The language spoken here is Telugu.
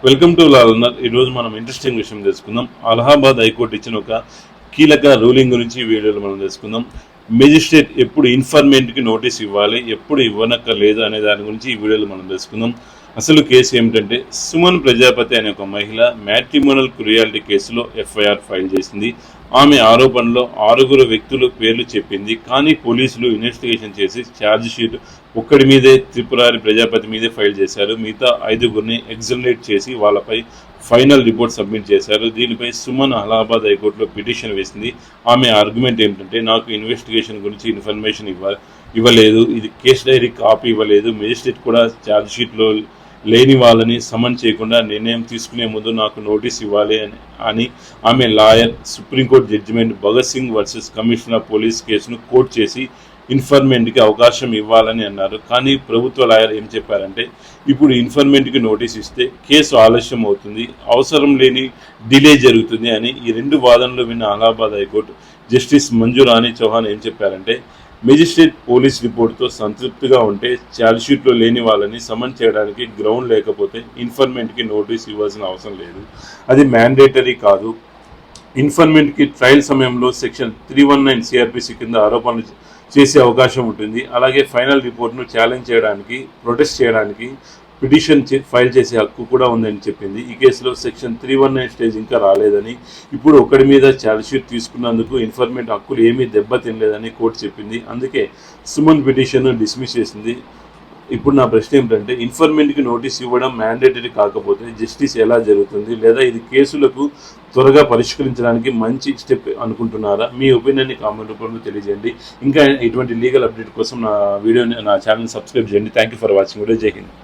Welcome to లాలన్నర్. ఈరోజు మనం ఇంట్రెస్టింగ్ విషయం తెలుసుకుందాం. అలహాబాద్ హైకోర్టు ఇచ్చిన ఒక కీలక రూలింగ్ గురించి ఈ వీడియోలో మనం తెలుసుకుందాం. మెజిస్ట్రేట్ ఎప్పుడు ఇన్ఫర్మేట్కి నోటీస్ ఇవ్వాలి, ఎప్పుడు ఇవ్వనక్కర్లేదు అనే దాని గురించి ఈ వీడియోలో మనం తెలుసుకుందాం. అసలు కేసు ఏమిటంటే, సుమన్ ప్రజాపతి అనే ఒక మహిళ మ్యాట్రిమోనల్ క్రుయాలిటీ కేసులో ఎఫ్ఐఆర్ ఫైల్ చేసింది. ఆమె ఆరోపణలో 6 వ్యక్తులు పేర్లు చెప్పింది. కానీ పోలీసులు ఇన్వెస్టిగేషన్ చేసి ఛార్జ్ షీట్ ఒక్కడి మీదే, త్రిపురారి ప్రజాపతి మీదే ఫైల్ చేశారు. మిగతా 5గురిని ఎగ్జనరేట్ చేసి వాళ్ళపై ఫైనల్ రిపోర్ట్ సబ్మిట్ చేశారు. దీనిపై సుమన్ అలహాబాద్ హైకోర్టులో పిటిషన్ వేసింది. ఆమె ఆర్గ్యుమెంట్ ఏమిటంటే, నాకు ఇన్వెస్టిగేషన్ గురించి ఇన్ఫర్మేషన్ ఇవ్వలేదు, ఇది కేస్ డైరీ కాపీ ఇవ్వలేదు, మెజిస్ట్రేట్ కూడా ఛార్జ్ షీట్లో లేని వాళ్ళని సమన్ చేయకుండా నిర్ణయం తీసుకునే ముందు నాకు నోటీస్ ఇవ్వాలి అని ఆమె lawyer Supreme Court judgement Bhagat Singh versus commissioner of police కేసును కోర్టు చేసి ఇన్ఫర్మేట్కి అవకాశం ఇవ్వాలని అన్నారు. కానీ ప్రభుత్వ లాయర్ ఏం చెప్పారంటే, ఇప్పుడు ఇన్ఫర్మేట్కి నోటీస్ ఇస్తే కేసు ఆలస్యం అవుతుంది, అవసరం లేని డిలే జరుగుతుంది అని ఈ 2 వాదనలు విన్న అలహాబాద్ హైకోర్టు జస్టిస్ మంజురాణి చౌహాన్ ఏం చెప్పారంటే, మెజిస్ట్రేట్ పోలీస్ రిపోర్టుతో సంతృప్తిగా ఉంటే ఛార్జ్షీట్లో లేని వాళ్ళని సమన్ చేయడానికి గ్రౌండ్ లేకపోతే ఇన్ఫర్మేట్కి నోటీస్ ఇవ్వాల్సిన అవసరం లేదు, అది మ్యాండేటరీ కాదు. ఇన్ఫర్మేట్కి ట్రయల్ సమయంలో సెక్షన్ 319 సిఆర్పిసి కింద ఆరోపణలు చేసే అవకాశం ఉంటుంది. అలాగే ఫైనల్ రిపోర్ట్ను ఛాలెంజ్ చేయడానికి, ప్రొటెస్ట్ చేయడానికి పిటిషన్ ఫైల్ చేసే హక్కు కూడా ఉందని చెప్పింది. ఈ కేసులో సెక్షన్ 319 స్టేజ్ ఇంకా రాలేదని, ఇప్పుడు ఒకరి మీద ఛార్జ్షీట్ తీసుకున్నందుకు ఇన్ఫర్మేట్ హక్కులు ఏమీ దెబ్బతినలేదని కోర్టు చెప్పింది. అందుకే సుమన్ పిటిషన్ను డిస్మిస్ చేసింది. ఇప్పుడు నా ప్రశ్న ఏమిటంటే, ఇన్ఫర్మేట్కి నోటీస్ ఇవ్వడం మ్యాండేటరీ కాకపోతే జస్టిస్ ఎలా జరుగుతుంది, లేదా ఇది కేసులకు త్వరగా పరిష్కరించడానికి మంచి స్టెప్ అనుకుంటున్నారా? మీ ఒపీనియన్ని కామెంట్ రూపంలో తెలియజేయండి. ఇంకా ఇటువంటి లీగల్ అప్డేట్ కోసం నా ఛానల్ సబ్స్క్రైబ్ చేయండి. Thank you for watching video. జై హింద్.